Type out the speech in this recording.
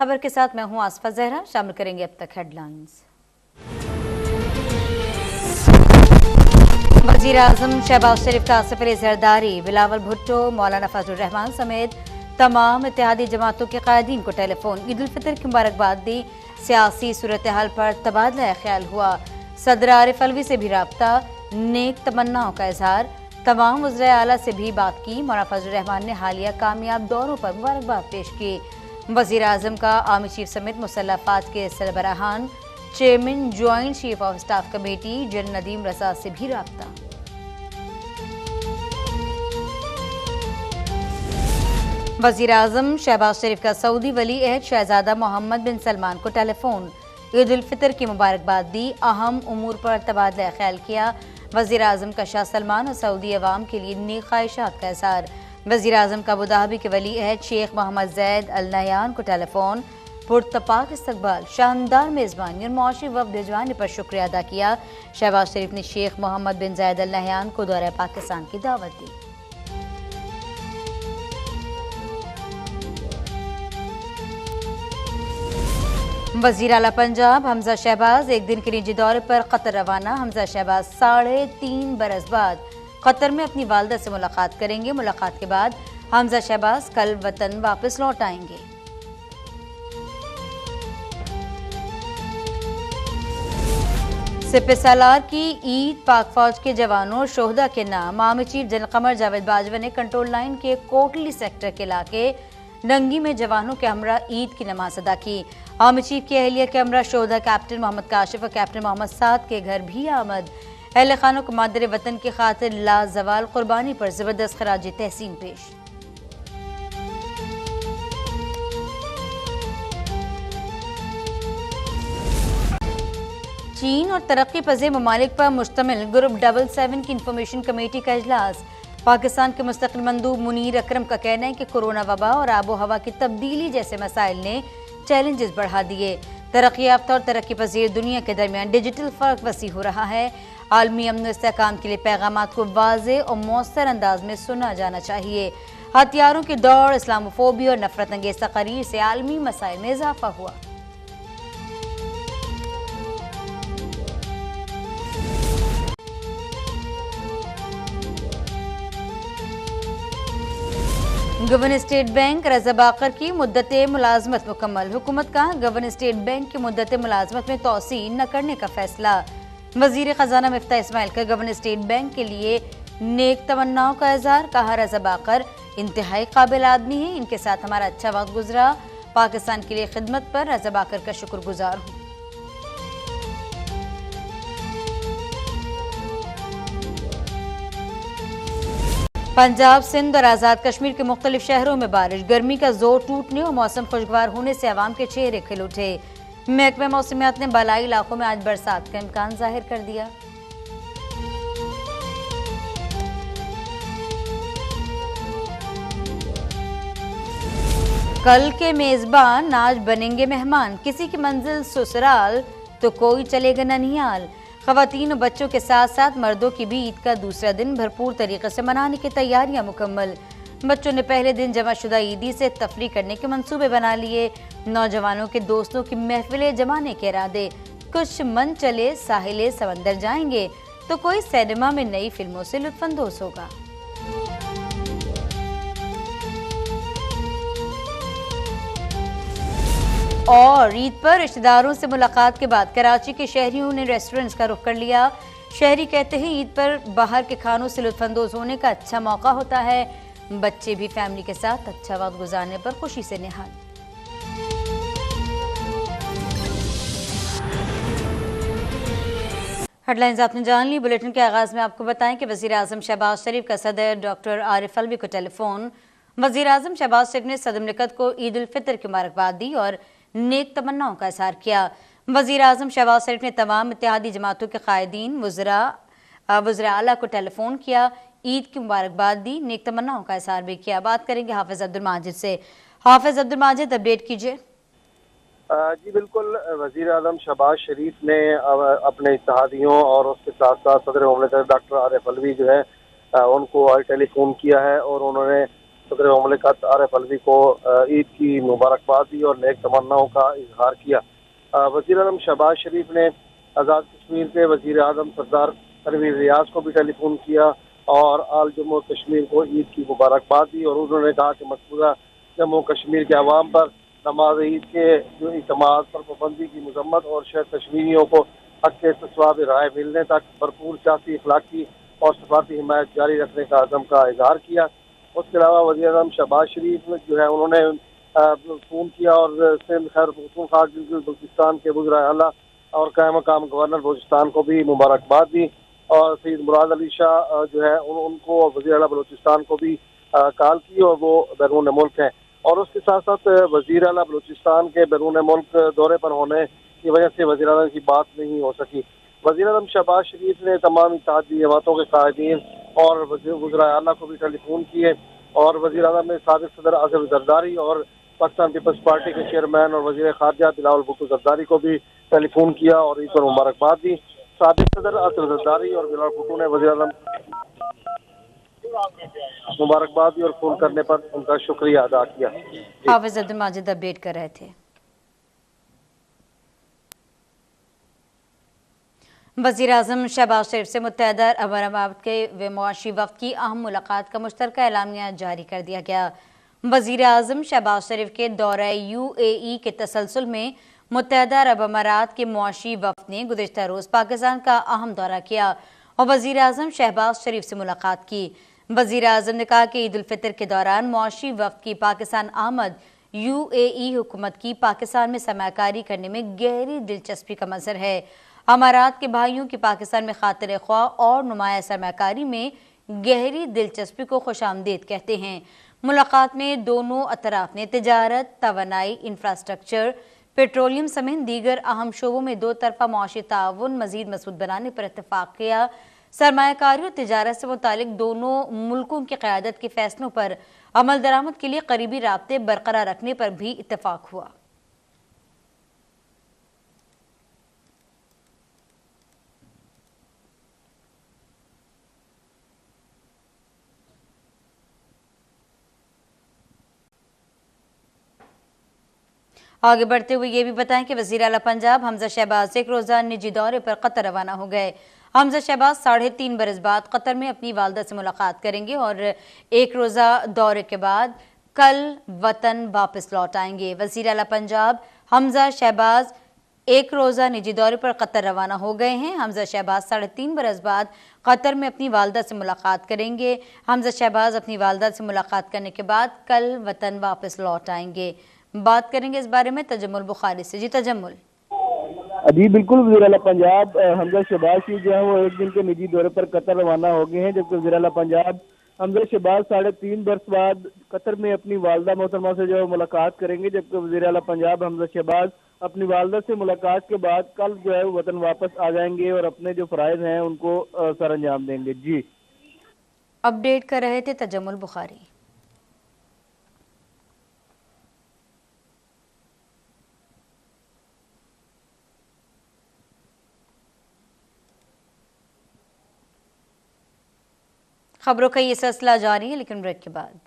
खबर के साथ मैं हूं आसफा जहरा। शामिल करेंगे अब तक हेडलाइंस। वजीर आजम शहबाज शरीफ का सफर जरदारी, बिलावल भुट्टो, मौलाना फजलुर रहमान समेत तमाम इत्तेहादी जमातों के कायदीन को टेलीफोन, ईद उल फितर की मुबारकबाद दी। सियासी सूरत हाल पर तबादला ख्याल हुआ। सदर आरिफ अलवी से भी रब्ता, नेक तमन्नाओं का इजहार। तमाम वज़ीर आला से भी बात की। मौलाना फजलुर रहमान ने हालिया कामयाब दौरों पर मुबारकबाद पेश की। वज़ीर आज़म का आर्मी चीफ समेत मुसल्लह अफ़वाज के सरबराहान, chairman joint chief of staff committee general Nadeem Raza से भी रब्ता। वज़ीर आज़म शहबाज शरीफ का सऊदी वली अहद शहजादा मोहम्मद बिन सलमान को टेलीफोन, ईद उल फितर की मुबारकबाद दी। अहम उमूर पर तबादला ख्याल किया। वज़ीर आज़म का शाह सलमान और सऊदी अवाम के लिए नेक ख्वाहिशात का इज़हार। वज़ीर आज़म का अबूधाबी के वली अहद शेख मोहम्मद ज़ैद अल नहयान को टेलीफोन, पुरतपाक इस्तकबाल, शानदार मेज़बानी और मुआशी वफ़द भिजवाने पर शुक्रिया अदा किया। शहबाज शरीफ ने शेख मोहम्मद बिन ज़ैद अल नहयान को दौरे पाकिस्तान की दावत दी। वज़ीर आला पंजाब हमजा शहबाज एक दिन के निजी दौरे पर कतर रवाना। हमजा शहबाज 3.5 बरस बाद कतर में अपनी वालदा से मुलाकात करेंगे। मुलाकात के बाद हमजा शहबाज कल वतन वापस लौट आएंगे। सिपह सालार की ईद पाक फौज के जवानों और शोहदा के नाम army chief general Qamar Javed Bajwa ने कंट्रोल लाइन के कोटली सेक्टर के इलाके नंगी में जवानों के हमरा ईद की नमाज अदा की। आर्मी चीफ की अहलिया के हमरा शोहदा कैप्टन मोहम्मद काशिफ और कैप्टन मोहम्मद साद के घर भी आमद। अहले खानों को मादर वतन की खातिर लाजवाल कुर्बानी पर जबरदस्त खराज तहसीन पेश। चीन और तरक्की पज़ीर ममालिक पर मुश्तमिल ग्रुप 77 की इंफॉर्मेशन कमेटी का इजलास। पाकिस्तान के मुस्तकिल मंदूब मुनीर अकरम का कहना है कि कोरोना वबा और आबो हवा की तब्दीली जैसे मसाइल ने चैलेंजेस बढ़ा दिए। तरक्की याफ्ता और तरक्की पज़ीर दुनिया के दरमियान डिजिटल फ़र्क वसी हो रहा है। आलमी अमन और इस्तेहकाम के लिए पैगामात को वाज़ेह और मौसर अंदाज में सुना जाना चाहिए। हथियारों की दौड़, इस्लामोफोबिया और नफरत अंगेज़ तकरीर से आलमी मसाइल में इजाफा हुआ। गवर्नर स्टेट बैंक रज़ा बाकर की मुद्दत मुलाजमत मुकम्मल। हुकूमत का गवर्नर स्टेट बैंक की मुद्दत मुलाजमत में तोसी न करने का फैसला। वजीर खजाना मिफ्ताह इस्माइल का गवर्नर स्टेट बैंक के लिए नेक तमन्नाओं का इजहार। कहा, रज़ा बाकर इंतहाई काबिल आदमी है, इनके साथ हमारा अच्छा वक्त गुजरा। पाकिस्तान के लिए खिदमत पर रज़ा बाकर का शुक्रगुजार हूँ। पंजाब, सिंध और आज़ाद कश्मीर के मुख्तलिफ शहरों में बारिश। गर्मी का जोर टूटने और मौसम खुशगवार होने से अवाम के चेहरे खिल उठे। महकमा मौसमियात ने बालाई इलाकों में आज बरसात का इम्कान जाहिर कर दिया। कल के मेजबान आज बनेंगे मेहमान। किसी की मंजिल ससुराल तो कोई चलेगा ननिहाल। ख़वातीन और बच्चों के साथ साथ मर्दों की भी ईद का दूसरा दिन भरपूर तरीके से मनाने की तैयारियां मुकम्मल। बच्चों ने पहले दिन जमाशुदा ईदी से तफरी करने के मंसूबे बना लिए। नौजवानों के दोस्तों की महफिलें जमाने के इरादे। कुछ मन चले साहिले समंदर जाएंगे तो कोई सिनेमा में नई फिल्मों से लुत्फानंदोज होगा। और ईद पर रिश्तेदारों से मुलाकात के बाद कराची के शहरियों ने रेस्टोरेंट्स का रुख कर लिया। शहरी कहते हैं ईद पर बाहर के खानों से लुत्फानंदोज होने का अच्छा मौका होता है। बच्चे भी फैमिली के साथ अच्छा वक्त गुजारने पर खुशी से निहाल। हेडलाइंस आपने जान ली। बुलेटिन के आगाज में आपको बताएं कि वज़ीर आज़म शहबाज शरीफ का सदर डॉक्टर आरिफ अलवी को टेलीफोन। वज़ीर आज़म शहबाज शरीफ ने सदर मुमलिकत को ईद उल फितर की मुबारकबाद दी और नेक तमन्नाओं का इज़हार किया। वज़ीर आज़म शहबाज शरीफ ने तमाम इत्तेहादी जमातों के कायदीन वज़ीर आला को टेलीफोन किया, ईद की मुबारकबाद दी, नेक तमन्नाओं का इज़हार भी किया। बात करेंगे हाफिज़ अब्दुल माजिद से। हाफिज़ अब्दुल माजिद, अपडेट कीजिए। जी बिल्कुल, वज़ीर आज़म शहबाज शरीफ ने अपने इत्तेहादियों और उसके साथ साथ सदर मुमलिकत डॉक्टर आरिफ अलवी जो है उनको आज टेलीफोन किया है और उन्होंने सदर ममलिकत आरिफ अलवी को ईद की मुबारकबाद दी और नेक तमन्नाओं का इजहार किया। वज़ीर आज़म शहबाज शरीफ ने आज़ाद कश्मीर के वज़ीर आज़म सरदार तनवीर रियाज को भी टेलीफोन किया और आल जम्मू कश्मीर को ईद की मुबारकबाद दी और उन्होंने कहा कि मकबूजा जम्मू कश्मीर के अवाम पर नमाज ईद के जो इतमाद पर पाबंदी की मजम्मत और शहर कश्मीरियों को हक के इस्तिस्वाब राय मिलने तक भरपूर सियासी अखलाकी और सफारती हिमायत जारी रखने का अज़म का इजहार किया। उसके अलावा वज़ीर आज़म शहबाज शरीफ जो है उन्होंने फ़ोन किया और सिंध खैर पख्तूनख्वा बलूचिस्तान के वज़ीर आला और कायम मकाम गवर्नर बलूचिस्तान को भी मुबारकबाद दी और सईद मुराद अली शाह जो है उनको वज़ीर आला बलूचिस्तान को भी कॉल की और वो बैरून मुल्क हैं। और उसके साथ साथ वज़ीर आला बलूचिस्तान के बैरून मुल्क दौरे पर होने की वजह से वज़ीर आज़म की बात नहीं हो सकी। वज़ीर आज़म शहबाज शरीफ ने तमाम इत्तेहादी जमातों के कायदीन और वज़ीर आला को भी टेलीफोन किए और वज़ीर आज़म ने साबिक़ सदर आसिफ जरदारी और पाकिस्तान पीपल्स पार्टी के चेयरमैन और वज़ीर खारजा बिलावल भुट्टो जरदारी को भी टेलीफोन किया और ईद पर मुबारकबाद दी। साबिक़ सदर आसिफ जरदारी और बिलावल भुट्टो ने वज़ीर आज़म मुबारकबाद दी और फोन करने पर उनका शुक्रिया अदा किया। हाफिज अब्दुल माजिद अपडेट कर रहे थे। वज़ीर आज़म शहबाज शरीफ से मुत्तहदा अरब अमारात के मुआशी वफ़द की अहम मुलाकात का मुश्तरका एलामिया जारी कर दिया गया। वज़ीर आज़म शहबाज शरीफ के दौरे UAE के तसलसल में मुत्तहदा अरब अमारात के मुआशी वफ़द ने गुज़िश्ता रोज़ पाकिस्तान का अहम दौरा किया और वज़ीर आज़म शहबाज शरीफ से मुलाकात की। वज़ीर आज़म ने कहा कि ईद उल फितर के दौरान मुआशी वफ़द की पाकिस्तान आमद UAE हुकूमत की पाकिस्तान में सरमाकारी करने में गहरी दिलचस्पी का मंजर है। अमारात के भाइयों की पाकिस्तान में खातिर ख्वाह और नुमाया सरमाकारी में गहरी दिलचस्पी को खुशामदीद कहते हैं। मुलाकात में दोनों अतराफ ने तिजारत, तवानाई, इंफ्रास्ट्रक्चर, पेट्रोलियम समेत दीगर अहम शोबों में दो तरफा मुआशी ताउन मजीद मजबूत बनाने पर इत्तफाक किया। सरमायाकारी और तिजारत से मुतालिक दोनों मुल्कों की क़यादत के फैसलों पर अमल दरामद के लिए करीबी राब्ते बरकरार रखने पर भी इत्तफाक हुआ। आगे बढ़ते हुए ये भी बताएं कि वज़ीर आला पंजाब हमजा शहबाज एक रोज़ा निजी दौरे पर कतर रवाना हो गए। हमजा शहबाज 3.5 बरस बाद कतर में अपनी वालदा से मुलाकात करेंगे और एक रोज़ा दौरे के बाद कल वतन वापस लौट आएंगे। वज़ीर आला पंजाब हमजा शहबाज एक रोज़ा निजी दौरे पर कतर रवाना हो गए हैं। हमजा शहबाज 3.5 बरस बाद कतर में अपनी वालदा से मुलाकात करेंगे। हमजा शहबाज अपनी वालदा से मुलाकात करने के बाद कल वतन वापस लौट आएंगे। बात करेंगे इस बारे में तजम्मुल बुखारी से। जी तजम्मुल। जी बिल्कुल, वज़ीर आला पंजाब हमजा शहबाज शरीफ जो है वो एक दिन के निजी दौरे पर कतर रवाना हो गए हैं, जबकि वज़ीर आला पंजाब हमजा शहबाज 3.5 बरस बाद कतर में अपनी वालदा मोहतरमा से जो मुलाकात करेंगे, जबकि वज़ीर आला पंजाब हमजा शहबाज अपनी वालदा से मुलाकात के बाद कल जो है वतन वापस आ जाएंगे और अपने जो फ़राइज़ हैं उनको सर अंजाम देंगे। जी अपडेट कर रहे थे तजम्मुल बुखारी। खबरों का ये सिलसिला जारी है, लेकिन ब्रेक के बाद